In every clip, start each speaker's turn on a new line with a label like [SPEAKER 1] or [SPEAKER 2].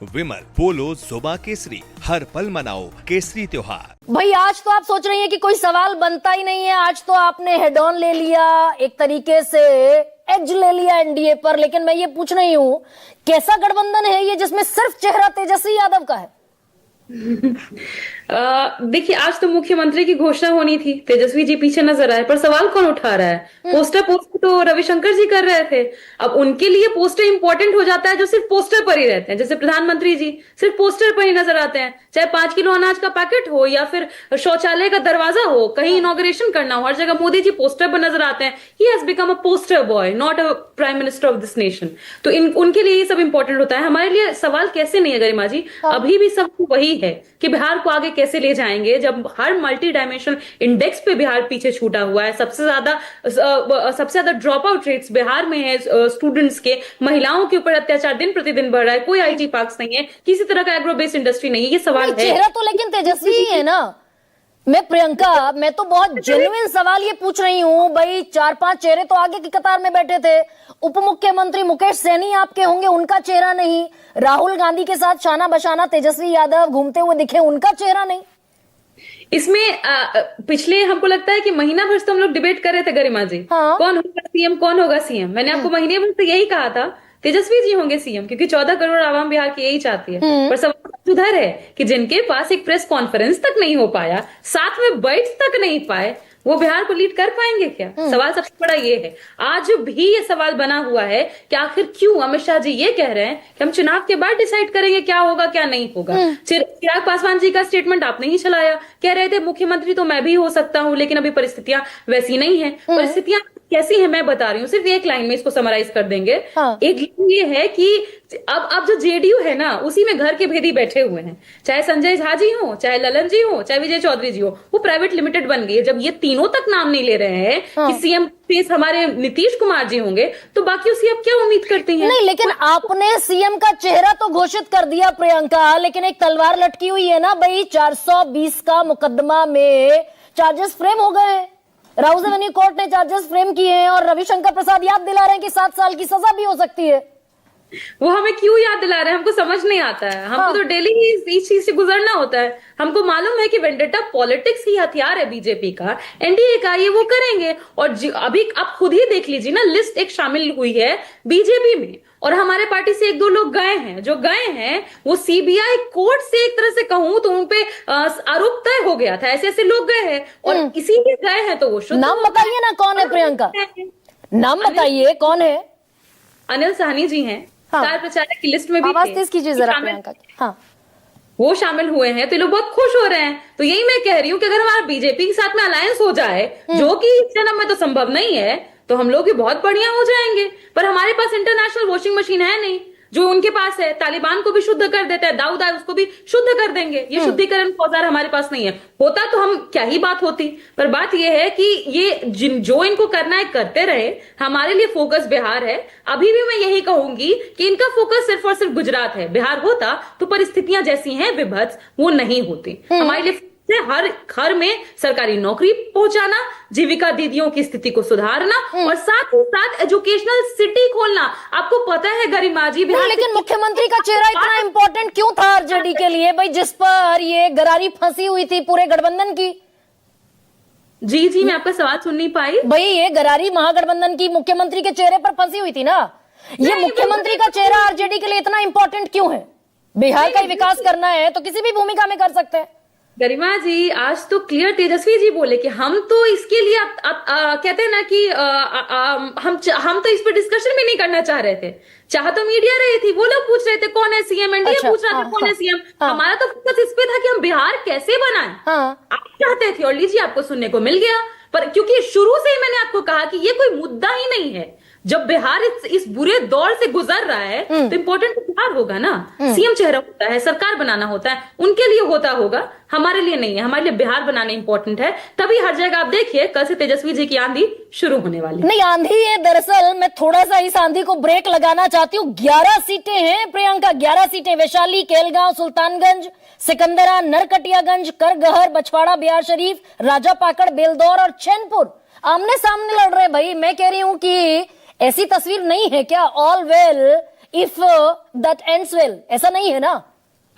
[SPEAKER 1] विमल, पोलो, जोबा केसरी, हर पल मनाओ केसरी त्योहार।
[SPEAKER 2] भाई आज तो आप सोच रही हैं कि कोई सवाल बनता ही नहीं है। आज तो आपने हेड ऑन ले लिया, एक तरीके से एज ले लिया एनडीए पर। लेकिन मैं ये पूछ रही हूं, कैसा गठबंधन है ये जिसमें सिर्फ चेहरा तेजस्वी यादव का है?
[SPEAKER 3] देखिए, आज तो मुख्यमंत्री की घोषणा होनी थी, तेजस्वी जी पीछे नजर आए, पर सवाल कौन उठा रहा है? पोस्टर तो रविशंकर जी कर रहे थे। अब उनके लिए पोस्टर इंपॉर्टेंट हो जाता है जो सिर्फ पोस्टर पर ही रहते हैं। जैसे प्रधानमंत्री जी सिर्फ पोस्टर पर ही नजर आते हैं, चाहे 5 किलो अनाज का पैकेट हो या फिर शौचालय का दरवाजा हो, कहीं इनॉग्रेशन करना हो, हर जगह मोदी जी पोस्टर पर नजर आते हैं। He has become a poster boy, not a prime minister of this nation. तो उनके लिए ये सब इंपॉर्टेंट होता है। हमारे लिए सवाल कैसे नहीं है गरिमा जी, अभी भी सब वही है कि बिहार को आगे कैसे ले जाएंगे, जब हर मल्टी डायमेंशनल इंडेक्स पे बिहार पीछे छूटा हुआ है। सबसे ज्यादा ड्रॉप आउट रेट्स बिहार में है स्टूडेंट्स के। महिलाओं के ऊपर अत्याचार दिन प्रतिदिन बढ़ रहा है। कोई आईटी पार्क्स नहीं है, किसी तरह का एग्रो बेस्ड इंडस्ट्री नहीं है। ये सवाल है।
[SPEAKER 2] चेहरा तो लेकिन तेजस्वी ही है ना। मैं तो बहुत जेन्युइन सवाल ये पूछ रही हूँ भाई। 4-5 चेहरे तो आगे की कतार में बैठे थे। उप मुख्यमंत्री मुकेश सहनी आपके होंगे, उनका चेहरा नहीं। राहुल गांधी के साथ शाना बशाना तेजस्वी यादव घूमते हुए दिखे, उनका चेहरा नहीं।
[SPEAKER 3] इसमें पिछले हमको लगता है कि महीना भर से हम लोग डिबेट कर रहे थे गरिमा जी,
[SPEAKER 2] हाँ।
[SPEAKER 3] कौन होगा सीएम, कौन होगा सीएम। मैंने आपको महीने भर से यही कहा था, तेजस्वी जी होंगे सीएम, क्योंकि 14 करोड़ आवाम बिहार की यही चाहती है। पर सवाल उधर है कि जिनके पास एक प्रेस कॉन्फ्रेंस तक नहीं हो पाया, साथ में बैठ तक नहीं पाए, वो बिहार को लीड कर पाएंगे क्या? सवाल सबसे बड़ा ये है। आज भी ये सवाल बना हुआ है कि आखिर क्यों अमित शाह जी ये कह रहे हैं कि हम चुनाव के बाद डिसाइड करेंगे क्या होगा क्या नहीं होगा। चिराग पासवान जी का स्टेटमेंट आपने ही चलाया, कह रहे थे मुख्यमंत्री तो मैं भी हो सकता हूं, लेकिन अभी परिस्थितियां वैसी नहीं है। परिस्थितियां कैसी है मैं बता रही हूँ, सिर्फ एक लाइन में इसको समराइज कर देंगे। एक लाइन ये है कि अब जो जेडीयू है ना, उसी में घर के भेदी बैठे हुए हैं। चाहे संजय झा जी हो, चाहे ललन जी हो, चाहे विजय चौधरी जी हो, वो प्राइवेट लिमिटेड बन गई है। जब ये तीनों तक नाम नहीं ले रहे हैं कि सीएम फेस हमारे नीतीश कुमार जी होंगे, तो बाकी उसकी अब क्या उम्मीद करती हैं?
[SPEAKER 2] नहीं, लेकिन आपने सीएम का चेहरा तो घोषित कर दिया प्रियंका, लेकिन एक तलवार लटकी हुई है ना भाई। 420 का मुकदमा में चार्जेस फ्रेम हो गए। राउज एवेन्यू कोर्ट ने चार्जेस फ्रेम किए हैं और रविशंकर प्रसाद याद दिला रहे हैं कि 7 साल की सजा भी हो सकती है।
[SPEAKER 3] वो हमें क्यों याद दिला रहे हैं, हमको समझ नहीं आता है। हमको तो डेली ही इस चीज से गुजरना होता है। हमको मालूम है कि वेंडेटा पॉलिटिक्स ही हथियार है बीजेपी का, एनडीए का, ये वो करेंगे। और अभी आप खुद ही देख लीजिए ना, लिस्ट एक शामिल हुई है बीजेपी में, और हमारे पार्टी से 1-2 लोग गए हैं। जो गए हैं वो सीबीआई कोर्ट से, एक तरह से कहूं तो उनपे आरोप तय हो गया था, ऐसे ऐसे लोग गए हैं और इसीलिए गए हैं। तो वो शुद्ध
[SPEAKER 2] नाम बताइए ना, कौन है प्रियंका? नाम बताइए कौन है?
[SPEAKER 3] अनिल साहनी जी हैं, स्टार प्रचारक की लिस्ट में भी
[SPEAKER 2] आवाज तेज कीजिए जरा प्रियंका की। हाँ,
[SPEAKER 3] वो शामिल हुए हैं, तो लोग बहुत खुश हो रहे हैं। तो यही मैं कह रही हूँ कि अगर हमारा बीजेपी के साथ में अलायंस हो जाए, जो कि इस जन्म में तो संभव नहीं है, तो हम लोग भी बहुत बढ़िया हो जाएंगे। पर हमारे पास इंटरनेशनल वॉशिंग मशीन है नहीं जो उनके पास है। तालिबान को भी शुद्ध कर देता है, दाऊद आए उसको भी शुद्ध कर देंगे। ये शुद्धिकरण का औजार हमारे पास नहीं है। होता तो हम क्या ही बात होती। पर बात ये है कि ये जो इनको करना है करते रहे। हमारे लिए फोकस बिहार है। अभी भी मैं यही कहूंगी कि इनका फोकस सिर्फ और सिर्फ गुजरात है। बिहार होता तो परिस्थितियां जैसी हैं विभत्स, वो नहीं होती। हमारे लिए हर घर में सरकारी नौकरी पहुंचाना, जीविका दीदियों की स्थिति को सुधारना और साथ ही साथ एजुकेशनल सिटी खोलना। आपको पता है गरिमा जी,
[SPEAKER 2] लेकिन मुख्यमंत्री का चेहरा इतना इंपॉर्टेंट क्यों था आरजेडी के लिए भाई, जिस पर ये गरारी फंसी हुई थी पूरे गठबंधन की?
[SPEAKER 3] जी मैं आपका सवाल सुन नहीं पाई
[SPEAKER 2] भाई। ये गरारी महागठबंधन की मुख्यमंत्री के चेहरे पर फंसी हुई थी ना। ये मुख्यमंत्री का चेहरा आरजेडी के लिए इतना इंपॉर्टेंट क्यों है? बिहार का विकास करना है तो किसी भी भूमिका में कर सकते हैं।
[SPEAKER 3] गरिमा जी, आज तो क्लियर तेजस्वी जी बोले कि हम तो इसके लिए कहते हैं ना कि हम तो इस पर डिस्कशन भी नहीं करना चाह रहे थे। चाह तो मीडिया रही थी, वो लोग पूछ रहे थे कौन है सीएम, एनडीए पूछ रहा था कौन है सीएम। हमारा तो फोकस इस पे था कि हम बिहार कैसे बनाएं। आप चाहते थे और लीजिए आपको सुनने को मिल गया। पर क्योंकि शुरू से ही मैंने आपको कहा कि ये कोई मुद्दा ही नहीं है। जब बिहार इस बुरे दौर से गुजर रहा है तो इंपॉर्टेंट तो बिहार होगा ना। सीएम चेहरा होता है, सरकार बनाना होता है, उनके लिए होता होगा, हमारे लिए नहीं है। हमारे लिए बिहार बनाना इंपॉर्टेंट है। तभी हर जगह आप देखिए कल से तेजस्वी जी की आंधी शुरू होने वाली।
[SPEAKER 2] नहीं, आंधी है दरअसल। मैं थोड़ा सा इस आंधी को ब्रेक लगाना चाहती हूँ। 11 सीटें हैं प्रियंका, 11 सीटें। वैशाली, केलगांव, सुल्तानगंज, सिकंदरा, नरकटियागंज, करगहर, बछवाड़ा, बिहार शरीफ, राजापाकड़, बेलदौर और चैनपुर आमने सामने लड़ रहे। भाई मैं कह रही हूँ कि ऐसी तस्वीर नहीं है क्या all well if that ends well, ऐसा नहीं है ना?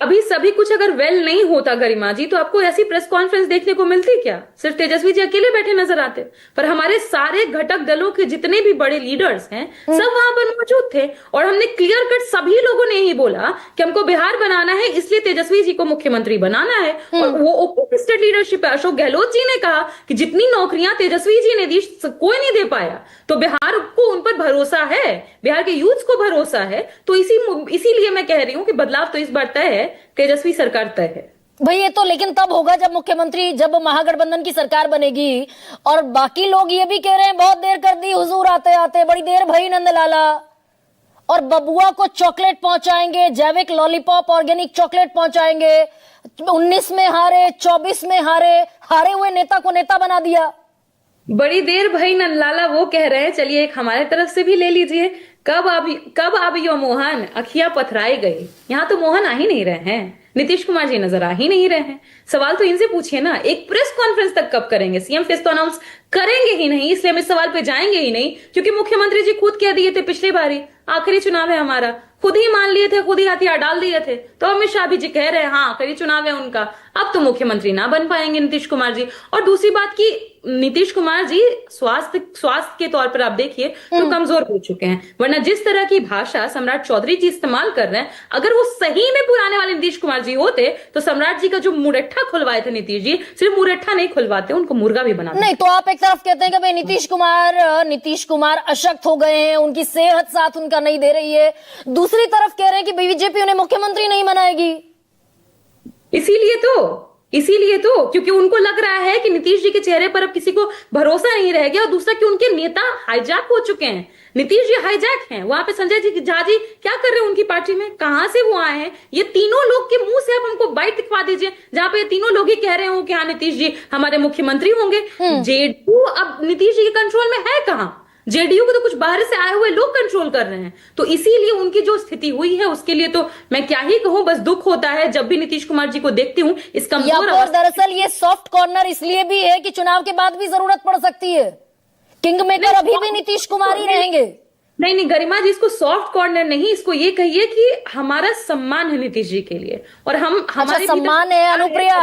[SPEAKER 3] अभी सभी कुछ अगर वेल नहीं होता गरिमा जी, तो आपको ऐसी प्रेस कॉन्फ्रेंस देखने को मिलती क्या? सिर्फ तेजस्वी जी अकेले बैठे नजर आते, पर हमारे सारे घटक दलों के जितने भी बड़े लीडर्स हैं सब वहां पर मौजूद थे, और हमने क्लियर कट सभी लोगों ने ही बोला कि हमको बिहार बनाना है, इसलिए तेजस्वी जी को मुख्यमंत्री बनाना है। और वो ओपन स्टेट लीडरशिप है। अशोक गहलोत जी ने कहा कि जितनी नौकरियां तेजस्वी जी ने दी कोई नहीं दे पाया, तो बिहार को उन पर भरोसा है, बिहार के यूथ को भरोसा है। तो इसीलिए मैं कह रही हूं कि बदलाव तो इस बार तय है, तेजस्वी सरकार तय है।
[SPEAKER 2] भाई ये तो लेकिन तब होगा जब महागठबंधन की सरकार बनेगी। और बाकी लोग ये भी कह रहे हैं बहुत देर कर दी हुजूर, आते आते बड़ी देर भई नंदलाला, और बबुआ को चॉकलेट पहुंचाएंगे, जैविक लॉलीपॉप ऑर्गेनिक चॉकलेट पहुंचाएंगे। 19 में हारे, 24 में हारे हुए नेता को नेता बना दिया।
[SPEAKER 3] बड़ी देर भाई नंदलाला वो कह रहे हैं, चलिए एक हमारे तरफ से भी ले लीजिए। कब अब यो मोहन अखियां पथराई गई, यहां तो मोहन आ ही नहीं रहे हैं, नीतीश कुमार जी नजर आ ही नहीं रहे हैं। सवाल तो इनसे पूछिए ना, एक प्रेस कॉन्फ्रेंस तक कब करेंगे? सीएम फेस तो अनाउंस करेंगे ही नहीं, इसलिए हम इस सवाल पे जाएंगे ही नहीं, क्योंकि मुख्यमंत्री जी खुद कह दिए थे पिछली बारी, आखिरी चुनाव है हमारा, खुद ही मान लिए थे, खुद ही हथियार डाल दिए थे। तो अमित शाह भी जी कह रहे हैं हाँ आखिरी चुनाव है उनका, अब तो मुख्यमंत्री ना बन पाएंगे नीतीश कुमार जी। और दूसरी बात की नीतीश कुमार जी स्वास्थ्य के तौर पर आप देखिए तो कमजोर हो चुके हैं, वरना जिस तरह की भाषा सम्राट चौधरी जी इस्तेमाल कर रहे हैं, अगर वो सही में पुराने वाले नीतीश कुमार जी होते तो सम्राट जी का जो मुरट्ठा खुलवाए थे नीतीश जी, सिर्फ मुरट्ठा नहीं खुलवाते, उनको मुर्गा भी बनाते।
[SPEAKER 2] नहीं तो आप एक तरफ कहते हैं कि भाई नीतीश कुमार अशक्त हो गए हैं, उनकी सेहत साथ उनका नहीं दे रही है, दूसरी तरफ कह रहे हैं कि बीजेपी उन्हें मुख्यमंत्री नहीं बनाएगी।
[SPEAKER 3] इसीलिए तो क्योंकि उनको लग रहा है कि नीतीश जी के चेहरे पर अब किसी को भरोसा नहीं रह गया, और दूसरा कि उनके नेता हाईजैक हो चुके हैं। नीतीश जी हाईजैक हैं, वहां पे संजय जी झा जी क्या कर रहे हैं उनकी पार्टी में, कहां से वो आए हैं? ये तीनों लोग के मुंह से आप हमको बाइट दिखवा दीजिए जहां पे तीनों लोग ही कह रहे हो कि हाँ नीतीश जी हमारे मुख्यमंत्री होंगे। जेडीयू अब नीतीश जी के कंट्रोल में है कहां? जेडीयू को तो कुछ बाहर से आए हुए लोग कंट्रोल कर रहे हैं। तो इसीलिए उनकी जो स्थिति हुई है उसके लिए तो मैं क्या ही कहूं, बस दुख होता है जब भी नीतीश कुमार जी को देखती हूं। इस कमजोर
[SPEAKER 2] दरअसल ये सॉफ्ट कॉर्नर इसलिए भी है कि चुनाव के बाद भी जरूरत पड़ सकती है, किंग मेकर अभी भी नीतीश कुमार ही रहेंगे।
[SPEAKER 3] नहीं गरिमा जी, इसको सॉफ्ट कॉर्नर नहीं, इसको ये कहिए कि हमारा सम्मान है नीतीश जी के लिए, और हम हमारे
[SPEAKER 2] सम्मान है अनुप्रिया,